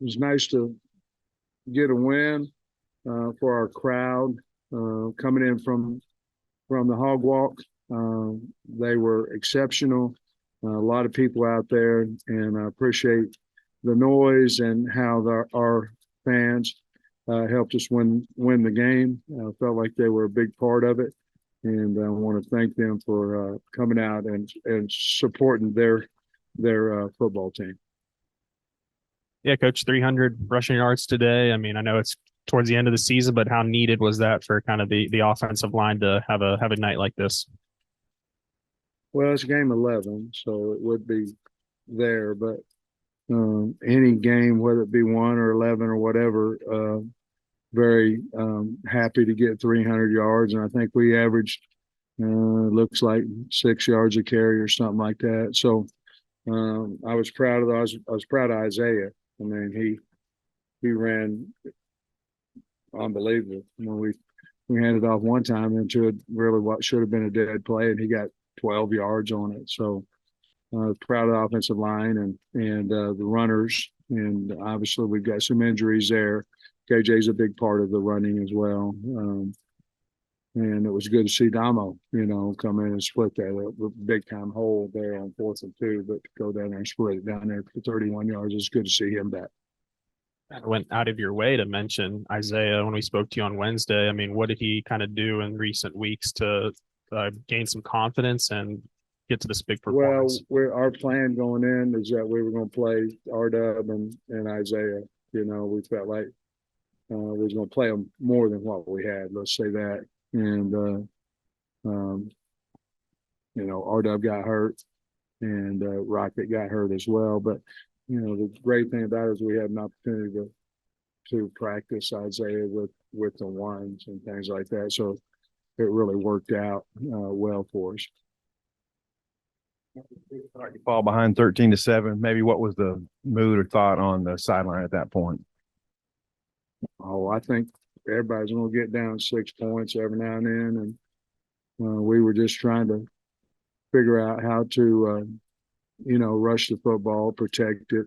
was nice to get a win for our crowd coming in from the Hog Walk. They were exceptional. A lot of people out there, and I appreciate the noise and how our fans helped us win the game. I felt like they were a big part of it, and I want to thank them for coming out and supporting their football team. Yeah, Coach, 300 rushing yards today. I mean, I know it's towards the end of the season, but how needed was that for kind of the offensive line to have a night like this? Well, it's game 11, so it would be there, but any game, whether it be 1 or 11 or whatever, very happy to get 300 yards. And I think we averaged, looks like 6 yards a carry or something like that. So I was proud of those. I was proud of Isaiah. I mean, he ran unbelievable. When we handed off one time into really what should have been a dead play, and he got 12 yards on it. So proud of the offensive line and the runners. And obviously we've got some injuries there. KJ's a big part of the running as well. And it was good to see Damo, come in and split that big time hole there on 4th and 2, but to go down there and split it down there for 31 yards. It's good to see him back. I went out of your way to mention Isaiah when we spoke to you on Wednesday. I mean, what did he kind of do in recent weeks to gain some confidence and get to this big performance? Well, our plan going in is that we were going to play R-Dub and Isaiah. We felt like we was going to play them more than what we had. Let's say that. And R-Dub got hurt, and Rocket got hurt as well. But the great thing about it is we had an opportunity to practice Isaiah with the ones and things like that. So it really worked out well for us. You fall behind 13-7. Maybe what was the mood or thought on the sideline at that point? Oh, I think everybody's going to get down 6 points every now and then, and we were just trying to figure out how to, rush the football, protect it.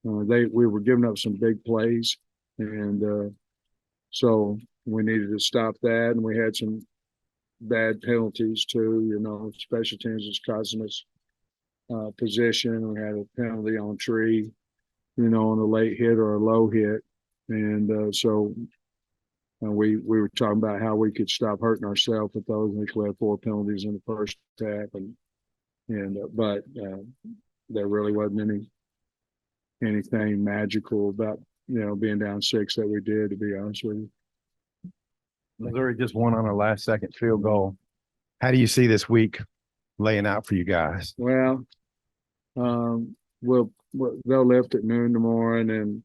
We were giving up some big plays, and so we needed to stop that. And we had some bad penalties too. Special teams was causing us position. We had a penalty on Tree, on a late hit or a low hit, and so we were talking about how we could stop hurting ourselves with those. I think we had 4 penalties in the first half, but there really wasn't anything magical about being down 6 that we did, to be honest with you. Missouri just won on a last-second field goal. How do you see this week laying out for you guys? Well, they'll lift at noon tomorrow, and then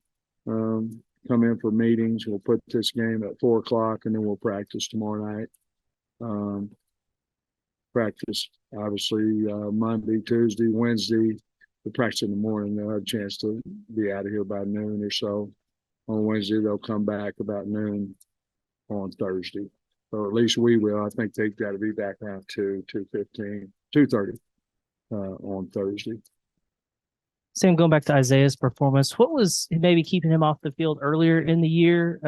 come in for meetings. We'll put this game at 4:00, and then we'll practice tomorrow night. Practice obviously Monday, Tuesday, Wednesday. We practice in the morning. They'll have a chance to be out of here by noon or so. On Wednesday, they'll come back about noon on Thursday, or at least we will. I think they've got to be back around 2:15, 2:30 on Thursday. Sam, going back to Isaiah's performance, what was maybe keeping him off the field earlier in the year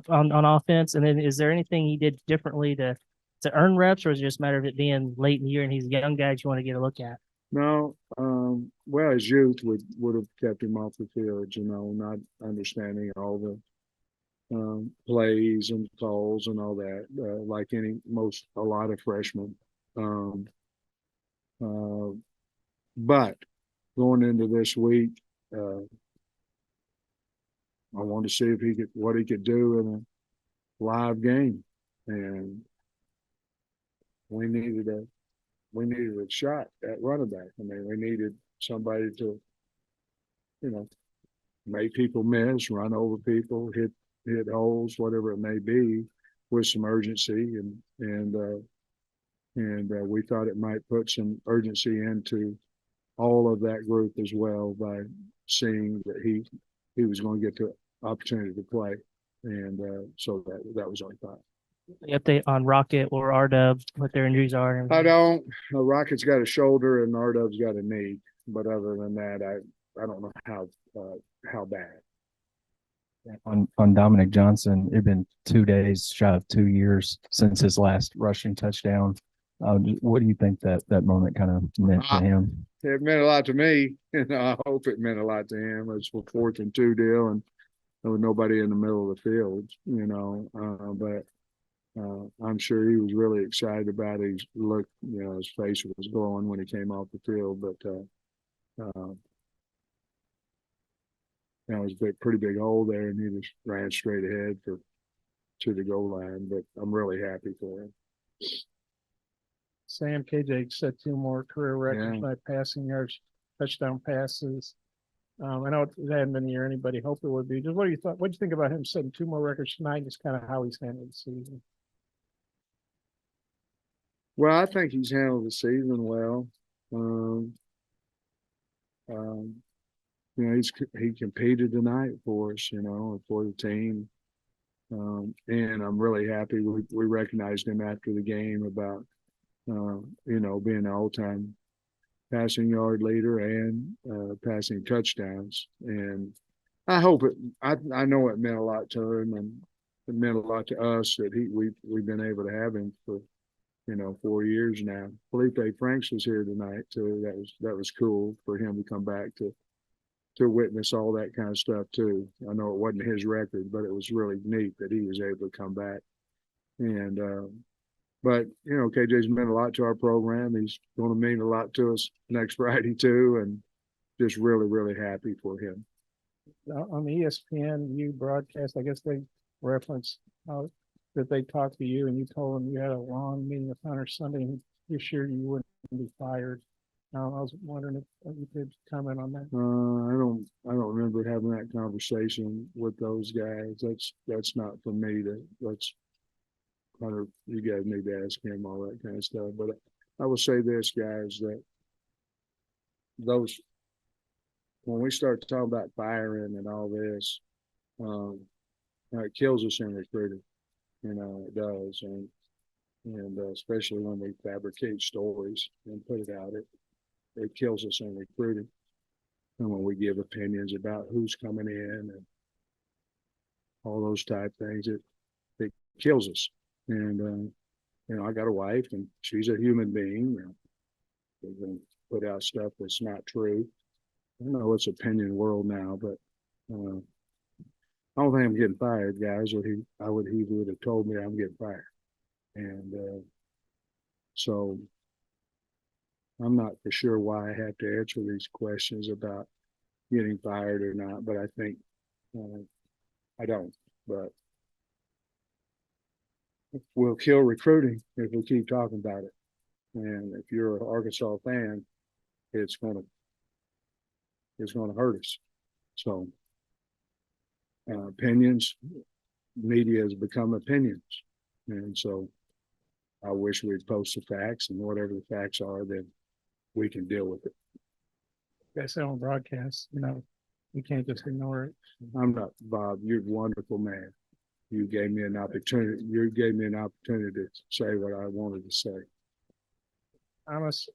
on offense? And then is there anything he did differently to earn reps, or is it just a matter of it being late in the year and he's a young guy you want to get a look at? No, well, his youth would have kept him off the field, not understanding all the plays and calls and all that, like a lot of freshmen. But going into this week, I wanted to see what he could do in a live game, and we needed a shot at running back. I mean, we needed somebody to, make people miss, run over people, hit holes, whatever it may be, with some urgency, and we thought it might put some urgency into all of that group as well by seeing that he was going to get the opportunity to play, and so that was our thought. The update on Rocket or R-Dub, what their injuries are? I don't. Rocket's got a shoulder and R-Dub's got a knee, but other than that, I don't know how bad. On Dominic Johnson, it'd been 2 days shy of 2 years since his last rushing touchdown. What do you think that moment kind of meant to him? It meant a lot to me, and I hope it meant a lot to him. It's a 4th and 2 deal, and there was nobody in the middle of the field, but I'm sure he was really excited about it. He looked, his face was glowing when he came off the field, but it was a pretty big hole there, and he just ran straight ahead to the goal line. But I'm really happy for him. Sam, KJ set 2 more career records Yeah. by passing yards, touchdown passes. I know it hadn't been the year anybody hoped it would be. Just what do you think about him setting 2 more records tonight? Just kind of how he's handled the season. Well, I think he's handled the season well. He competed tonight for us, for the team. And I'm really happy we recognized him after the game about, being an all-time passing yard leader and passing touchdowns. And I hope I know it meant a lot to him, and it meant a lot to us that we've been able to have him for 4 years now. Felipe Franks was here tonight too. That was cool for him to come back to witness all that kind of stuff too. I know it wasn't his record, but it was really neat that he was able to come back. And but KJ's meant a lot to our program. He's going to mean a lot to us next Friday too, and just really, really happy for him. On the ESPN broadcast, I guess they referenced that they talked to you and you told them you had a long meeting with Hunter Sunday and you're sure you wouldn't be fired. I was wondering if you could comment on that. I don't remember having that conversation with those guys. That's not for me that's Hunter, you guys need to ask him all that kind of stuff. But I will say this, guys, that when we start talking about firing and all this, it kills us in recruiting. It does, and especially when we fabricate stories and put it out, it kills us in recruiting. And when we give opinions about who's coming in and all those type things, it kills us. And I got a wife, and she's a human being. We're going to put out stuff that's not true. I know it's opinion world now, but I don't think I'm getting fired, guys. He would have told me I'm getting fired. And so I'm not for sure why I have to answer these questions about getting fired or not, but I think I don't. But we'll kill recruiting if we keep talking about it. And if you're an Arkansas fan, it's going to hurt us. So opinions, media has become opinions. And so I wish we'd post the facts, and whatever the facts are, then we can deal with it. I said on broadcast, you can't just ignore it. I'm not, Bob, you're a wonderful man. You gave me an opportunity. You gave me an opportunity to say what I wanted to say. Thomas,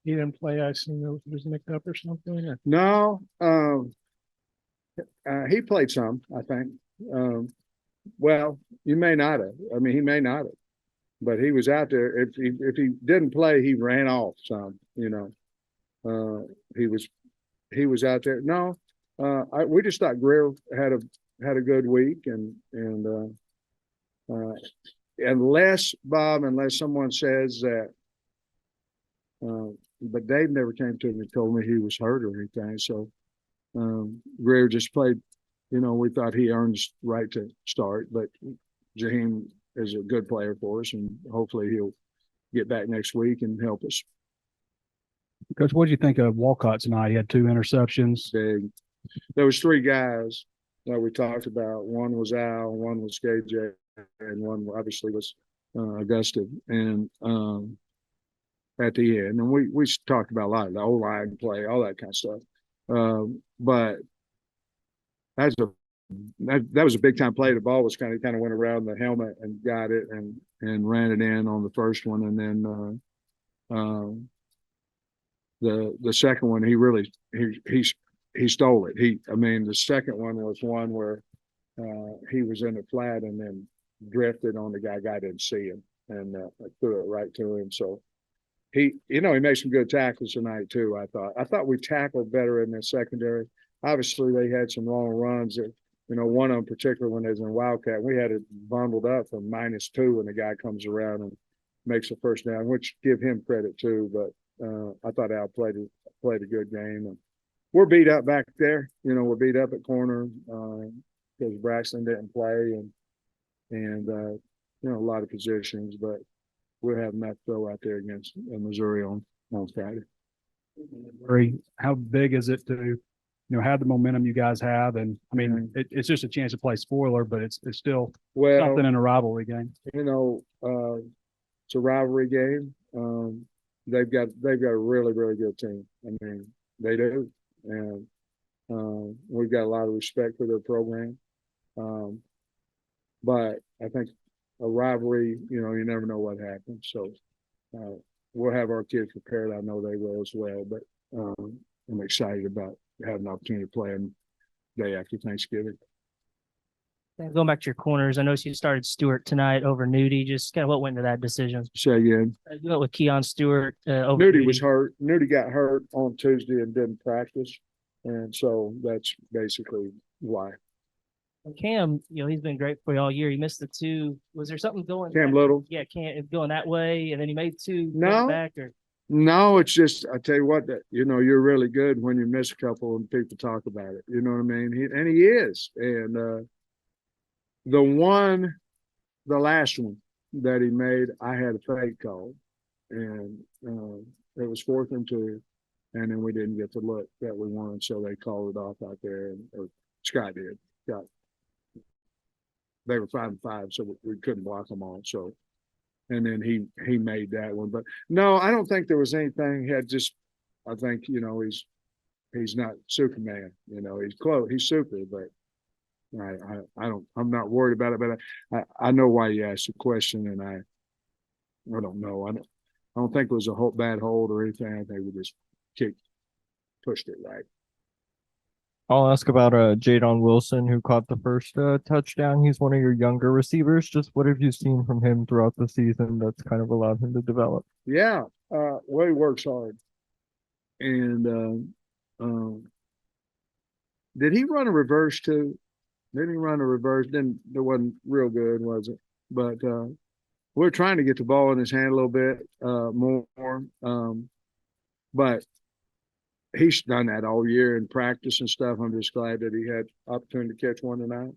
he didn't play. I assume it was nicked up or something. Or? No, he played some, I think. Well, you may not have. I mean, he may not have, but he was out there. If he didn't play, he ran off some. He was out there. No, we just thought Greer had a good week, and unless someone says that. But Dave never came to me and told me he was hurt or anything. So Greer just played. We thought he earned his right to start, but Jaheim is a good player for us, and hopefully he'll get back next week and help us. Coach, what did you think of Walcott tonight? He had 2 interceptions. Big. There was 3 guys that we talked about. One was Al, one was KJ, and one obviously was Augusta. And at the end, and we talked about a lot of the O-line play, all that kind of stuff. But that was a big time play. The ball was kind of went around the helmet and got it and ran it in on the first one, and then the second one he stole it. The second one was one where he was in the flat and then drifted on the guy. Guy didn't see him and I threw it right to him. So he made some good tackles tonight too. I thought we tackled better in the secondary. Obviously, they had some long runs that, one of them particular when they was in Wildcat, we had it bundled up from -2 and the guy comes around and makes a first down, which give him credit too. But I thought Al played a good game. And we're beat up back there. We're beat up at corner because Braxton didn't play and a lot of positions, but we'll have enough throw out there against Missouri on Friday. How big is it to, have the momentum you guys have? And I mean, it's just a chance to play spoiler, but it's still something in a rivalry game. It's a rivalry game. They've got a really, really good team. I mean, they do. And we've got a lot of respect for their program. But I think a rivalry, you never know what happens. So we'll have our kids prepared. I know they will as well. But I'm excited about having an opportunity to play them day after Thanksgiving. Going back to your corners, I noticed you started Stewart tonight over Nudie. Just kind of what went into that decision? Say again. You went with Keon Stewart over Nudie was hurt. Nudie got hurt on Tuesday and didn't practice. And so that's basically why. Cam, he's been great for you all year. He missed the 2. Was there something going? Cam Little? Yeah, Cam going that way, and then he made 2 No. back. Or no, it's just I tell you what, that you're really good when you miss a couple and people talk about it. You know what I mean? He is, and the last one that he made, I had a fake call, and it was 4th and 2, and then we didn't get the look that we wanted, so they called it off out there, or Scott did. They were 5-5, so we couldn't block them all. So, and then he made that one. But no, I don't think there was anything. He had just, I think he's not Superman. He's close. He's super, but I'm not worried about it. But I know why you asked the question, and I don't know. I don't think it was a bad hold or anything. I think we just pushed it right. I'll ask about Jadon Wilson, who caught the first touchdown. He's one of your younger receivers. Just what have you seen from him throughout the season that's kind of allowed him to develop? Yeah, well, he works hard. And did he run a reverse too? Didn't he run a reverse? It wasn't real good, was it? But we're trying to get the ball in his hand a little bit more. But he's done that all year in practice and stuff. I'm just glad that he had opportunity to catch one tonight.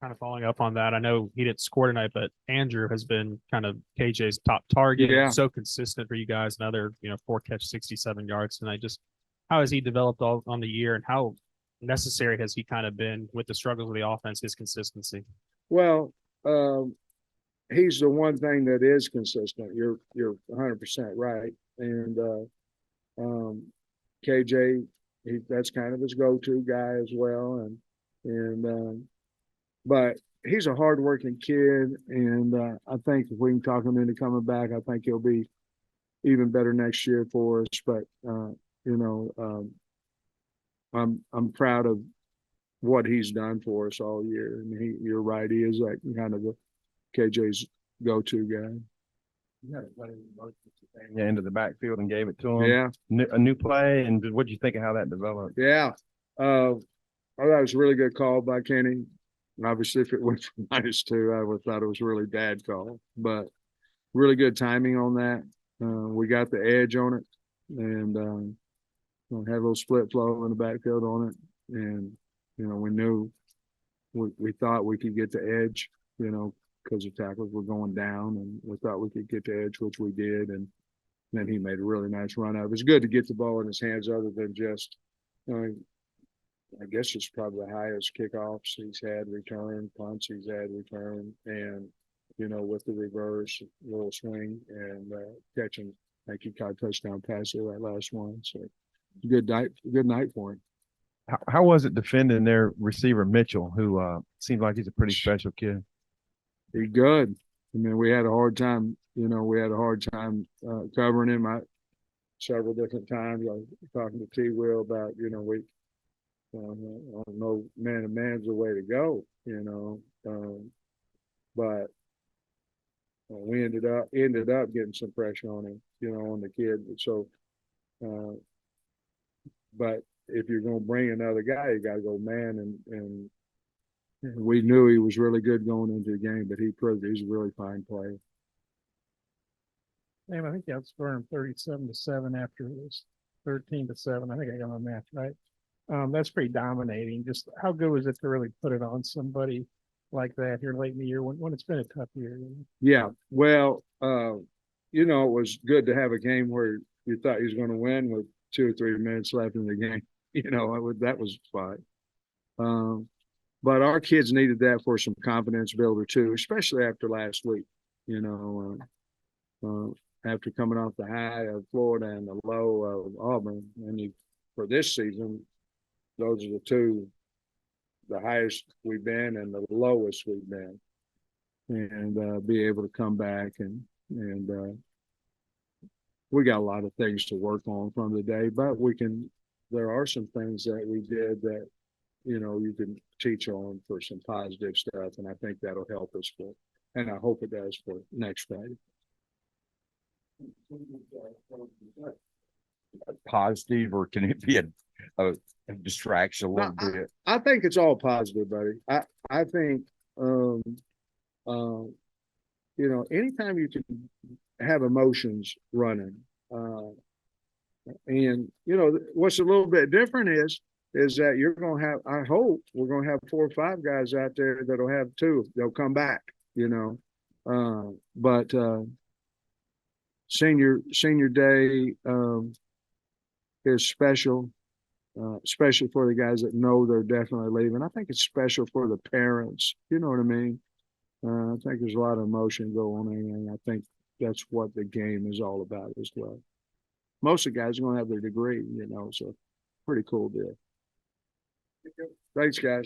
Kind of following up on that, I know he didn't score tonight, but Andrew has been kind of KJ's top target. Yeah. So consistent for you guys. Another, 4 catch, 67 yards tonight. Just how has he developed all on the year, and how necessary has he kind of been with the struggles of the offense, his consistency? Well, he's the one thing that is consistent. You're 100% right. And KJ, that's kind of his go-to guy as well. But he's a hardworking kid, and I think if we can talk him into coming back, I think he'll be even better next year for us. But I'm proud of what he's done for us all year. And you're right, he is like kind of the KJ's go-to guy. Into the backfield and gave it to him. Yeah. A new play. And what do you think of how that developed? Yeah. I thought it was a really good call by Kenny. Obviously, if it went from -2, I would have thought it was a really bad call. But really good timing on that. We got the edge on it, and had a little split flow in the backfield on it. And, we knew we thought we could get the edge, because the tackles were going down, and we thought we could get the edge, which we did. And then he made a really nice run out. It was good to get the ball in his hands other than just, I guess it's probably the highest kickoffs he's had return, punts he's had return, and, with the reverse, little swing and catching. I think he caught a touchdown pass there that last one. So good night for him. How was it defending their receiver, Mitchell, who seems like he's a pretty special kid? He's good. I mean, we had a hard time, covering him. Several different times I was talking to T. Will about, I don't know, man to man's the way to go, you know, but we ended up getting some pressure on him, you know, on the kid. So, but if you're going to bring another guy, you got to go man. And we knew he was really good going into the game, but he proved he's a really fine player. Man, I think you outscored him 37-7 after it was 13-7. I think I got my math right. That's pretty dominating. Just how good was it to really put it on somebody like that here late in the year when it's been a tough year? You know? Yeah, well, you know, it was good to have a game where you thought he was going to win with 2 or 3 minutes left in the game. You know, that was fine. But our kids needed that for some confidence builder too, especially after last week. You know, after coming off the high of Florida and the low of Auburn, and for this season, those are the highest we've been and the lowest we've been, and be able to come back and we got a lot of things to work on from the day, but there are some things that we did that, you know, you can teach on for some positive stuff. And I think that'll help us and I hope it does for next Friday. Positive, or can it be a distraction a little bit? I think it's all positive, buddy. I think, you know, anytime you can have emotions running, and you know what's a little bit different is that you're going to have, I hope we're going to have 4 or 5 guys out there that'll have 2. They'll come back, you know, but senior day is special, especially for the guys that know they're definitely leaving. I think it's special for the parents. You know what I mean? I think there's a lot of emotion going on, and I think that's what the game is all about as well. Most of the guys are going to have their degree, you know, so pretty cool deal. Thanks, guys.